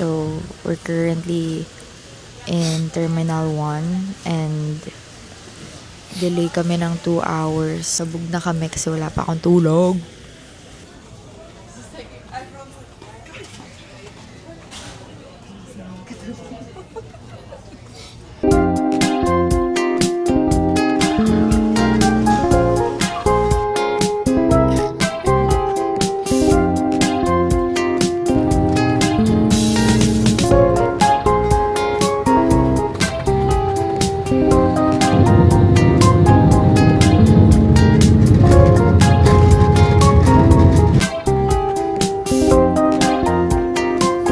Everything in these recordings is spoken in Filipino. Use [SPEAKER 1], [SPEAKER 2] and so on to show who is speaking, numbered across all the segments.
[SPEAKER 1] So, we're currently in Terminal 1 and delay kami ng 2 hours. Sabog na kami kasi wala pa akong tulog.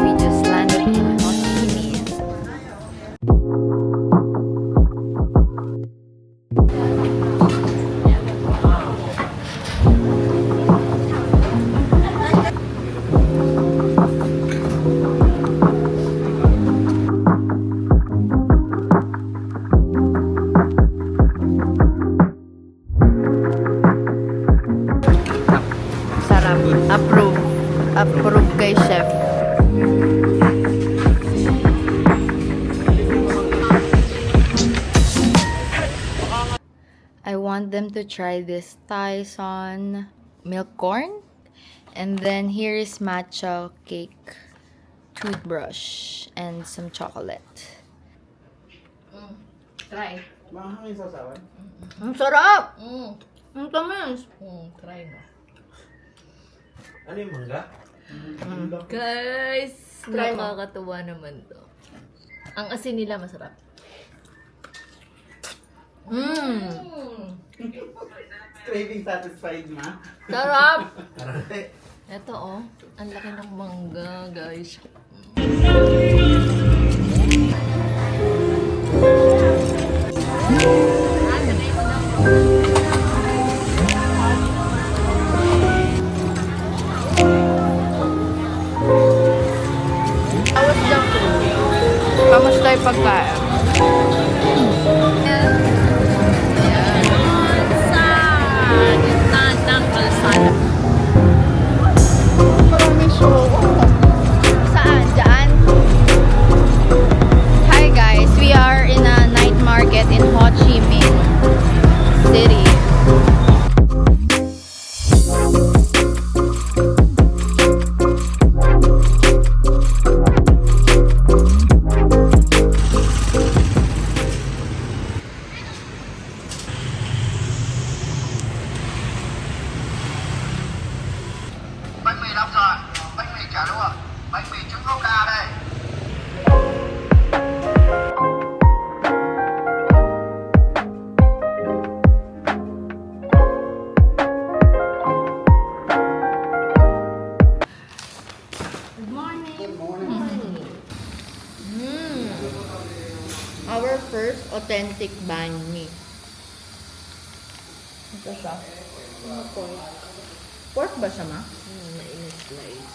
[SPEAKER 1] We just landed in Ho Chi Minh. Sarap. Approve. Approve kay chef. I want them to try this Tyson milk corn. And then here is matcha cake, toothbrush, and some chocolate.
[SPEAKER 2] Try.
[SPEAKER 3] Mahangin sa sawan?
[SPEAKER 1] Ang sarap!
[SPEAKER 2] Mm.
[SPEAKER 1] Ang tamis!
[SPEAKER 2] Try mo.
[SPEAKER 3] Ano yung mangga?
[SPEAKER 2] Guys,
[SPEAKER 1] Try mo.
[SPEAKER 2] nakakatuwa naman to. Ang asin nila masarap.
[SPEAKER 3] Craving satisfied na?
[SPEAKER 2] Sarap!
[SPEAKER 3] Parang
[SPEAKER 2] Ito oh, ang laki ng mangga, guys.
[SPEAKER 1] Awas lang po. Kamusta yung pagkain?
[SPEAKER 2] Sa gitna ng kalsada.
[SPEAKER 1] Saan? Diyan? Hi guys, we are in a night market in Ho Chi Minh City.
[SPEAKER 4] Bánh mì đâu rồi? Bánh mì trả đúng không? Bánh mì trứng gốc đa đây.
[SPEAKER 1] Our first authentic banh mi. Ito siya. Pork ba siya, ma?
[SPEAKER 2] Mainit slice.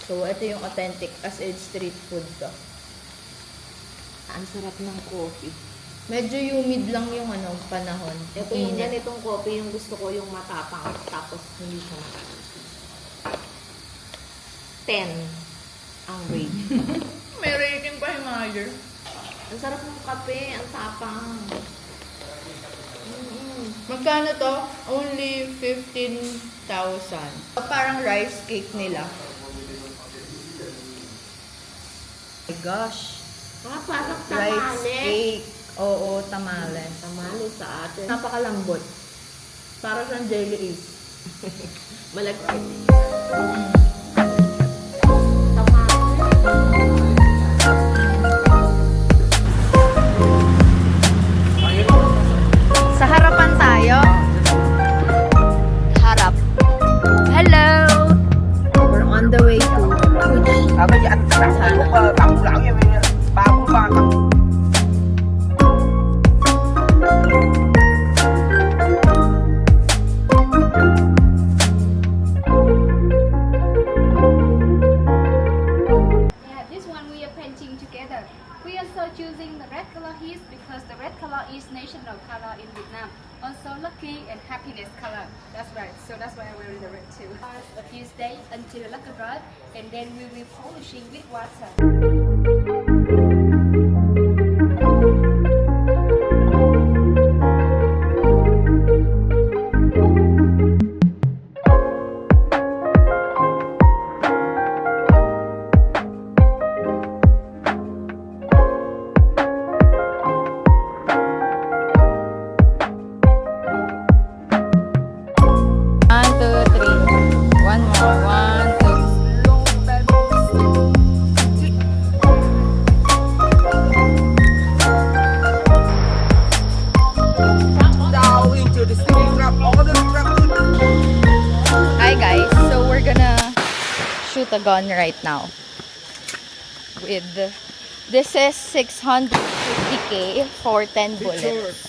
[SPEAKER 1] So, ito yung authentic as in street food to.
[SPEAKER 2] Ang sarap ng coffee.
[SPEAKER 1] Medyo humid lang yung panahon.
[SPEAKER 2] Ito yung
[SPEAKER 1] Init.
[SPEAKER 2] ganitong coffee, yung gusto ko yung matapang, tapos hindi siya matapang. 10 ang rate.
[SPEAKER 1] May rating pa yung higher.
[SPEAKER 2] Ang sarap ng kape, ang tapang.
[SPEAKER 1] Magkano to? Only 15,000. Parang rice cake nila. Oh my gosh.
[SPEAKER 2] Parang
[SPEAKER 1] Rice
[SPEAKER 2] tamales.
[SPEAKER 1] cake. Oo, tamales.
[SPEAKER 2] Tamales sa atin.
[SPEAKER 1] Napakalambot. Para siyang jelly is.
[SPEAKER 2] Malagkit.
[SPEAKER 1] Sa harapan tayo. Harap. Hello! We're on the way to Fuji.
[SPEAKER 3] Sabi niya, ang lang yung bagong bata.
[SPEAKER 5] Yeah, this one we are painting together. We are so choosing the red color is because the red color is national color in Vietnam. Also lucky and happiness color. That's right. So that's why I'm wearing the red too. A few days until lucky dry, and then we will polishing with water.
[SPEAKER 1] One, two, three. One more. One, two.
[SPEAKER 3] Down into the city, grab all the trap.
[SPEAKER 1] Hi guys, so we're gonna shoot a gun right now. With this is 650k for 10 bullets.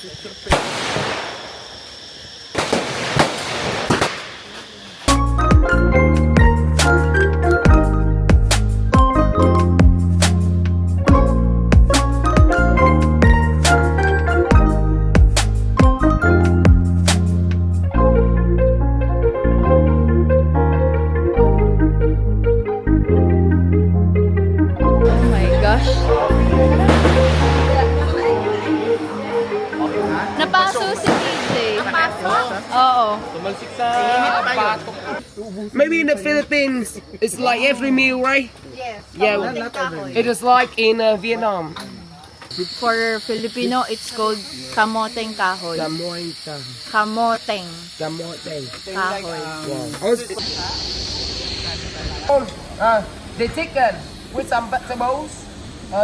[SPEAKER 1] Oh my gosh. Napaso si KJ. Oo.
[SPEAKER 3] Maybe in the Philippines, it's like every meal, right? Yes. Yeah, it is like in Vietnam.
[SPEAKER 1] For Filipino, it's called kamoteng kahoy. Kamoteng kahoy.
[SPEAKER 3] The chicken with some vegetables.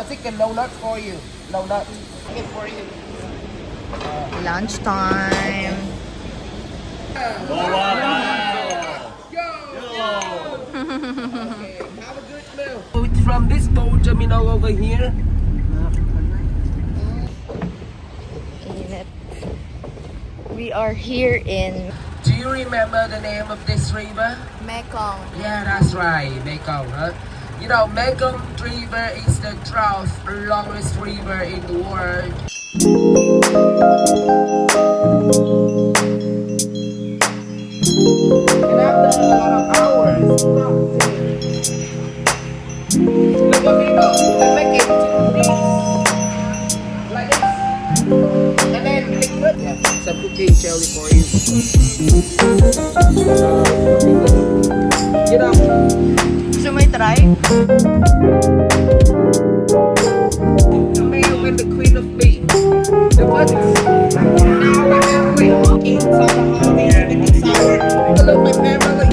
[SPEAKER 3] Chicken no nuts for you. No nuts. For you.
[SPEAKER 1] Lunchtime.
[SPEAKER 3] Have a good meal. From this bowl, Jamino over here.
[SPEAKER 1] Init. We are here in
[SPEAKER 3] Do you remember the name of this river?
[SPEAKER 1] Mekong.
[SPEAKER 3] Yeah, that's right, Mekong, huh? You know, Mekong River is the 12th longest river in the world. And after a lot of hours, look at me go, they make it to this, like this, and then liquid. Yeah, some cooking jelly for you. You know.
[SPEAKER 1] So may try?
[SPEAKER 3] The male and the queen of meat. The buttons. Now my family. Eat some honey and it's sour. Look, my family.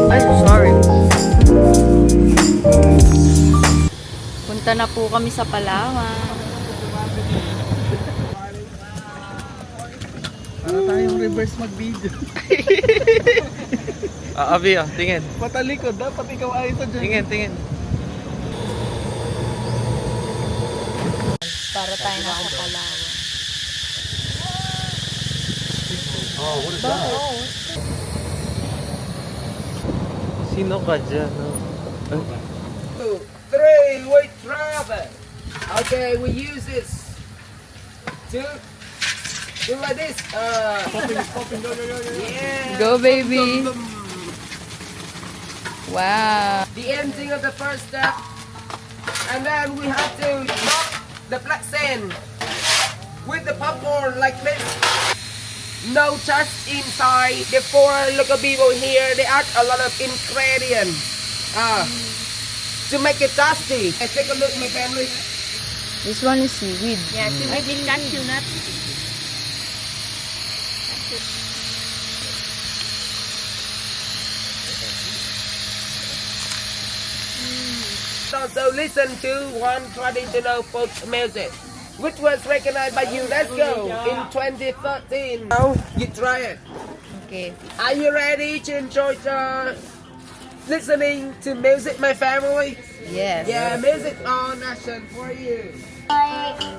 [SPEAKER 1] Ay, sorry. Punta na po kami sa Palawan.
[SPEAKER 6] Para tayong reverse mag-video.
[SPEAKER 7] Abi, tingin.
[SPEAKER 6] Patalikod, dapat ikaw ay ito dyan.
[SPEAKER 7] Tingin, tingin.
[SPEAKER 1] Para tayo na sa Palawan.
[SPEAKER 7] Sino ka dyan?
[SPEAKER 3] 2, 3, wait, travel. Okay, we use this to do like this. Yeah.
[SPEAKER 1] Go, baby. Wow.
[SPEAKER 3] The ending of the first step, and then we have to drop the black sand with the popcorn like this. No touch inside. The four local people here, they add a lot of ingredients to make it tasty. Let's take a look, my family.
[SPEAKER 1] This one is seaweed.
[SPEAKER 5] Yeah, seaweed with cashew nut.
[SPEAKER 3] So listen to one traditional folk music, which was recognized by UNESCO in 2013. Now you try it.
[SPEAKER 1] Okay.
[SPEAKER 3] Are you ready to enjoy the listening to music, my family.
[SPEAKER 1] Yes.
[SPEAKER 3] Yeah, music all nation for you.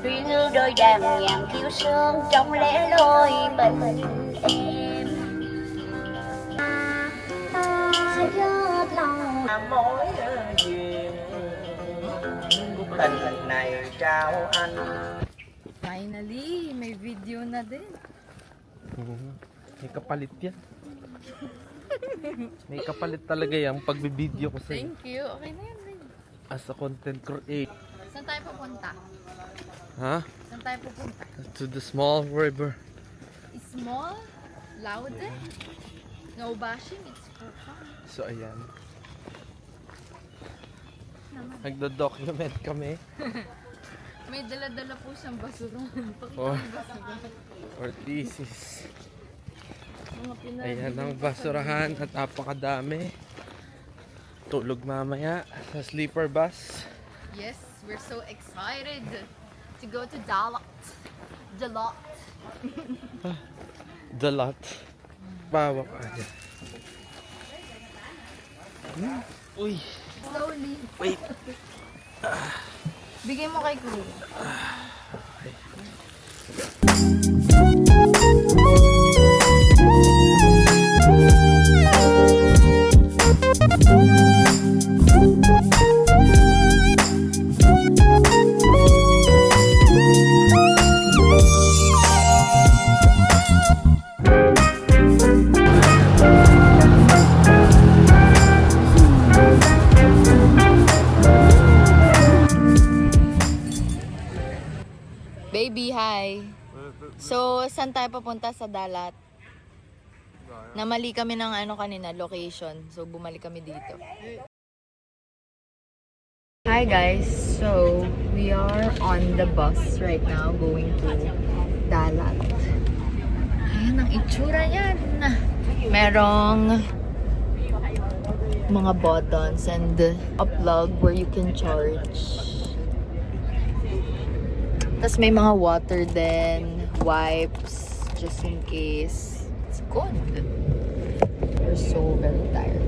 [SPEAKER 8] Tuy như đôi đàn nhàng khiêu sương trong lẽ loi bình em sẽ nhớ lòng
[SPEAKER 6] Mỗi duyên tình này trao anh.
[SPEAKER 1] Finally, may video na din.
[SPEAKER 7] May kapalit yan. May kapalit talaga yan pagbibideo ko sa'yo.
[SPEAKER 1] Thank you. Okay na yan.
[SPEAKER 7] As a content creator.
[SPEAKER 1] Saan tayo pupunta?
[SPEAKER 7] Ha?
[SPEAKER 1] Saan tayo pupunta?
[SPEAKER 7] To the small river.
[SPEAKER 1] Small? Loud eh? No bashing, it's for fun.
[SPEAKER 7] So ayan. Nagdo-document kami.
[SPEAKER 1] May dala-dala po siyang basura.
[SPEAKER 7] For, for thesis. Ayan ang basurahan at napakadami. Tulog mamaya sa sleeper bus.
[SPEAKER 1] Yes, we're so excited to go to Dalat. Dalat.
[SPEAKER 7] The lot. Bawa ka dyan. Uy.
[SPEAKER 1] Slowly.
[SPEAKER 7] Wait.
[SPEAKER 1] Bigay mo kay Kuya. Baby, hi. So, saan tayo papunta sa Dalat? Namali kami ng kanina, location. So, bumalik kami dito. Hi guys. So, we are on the bus right now going to Dalat. Ayan ang itsura niyan. Merong mga buttons and a plug where you can charge. Tapos may mga water din, wipes, just in case. It's good. We're so very tired.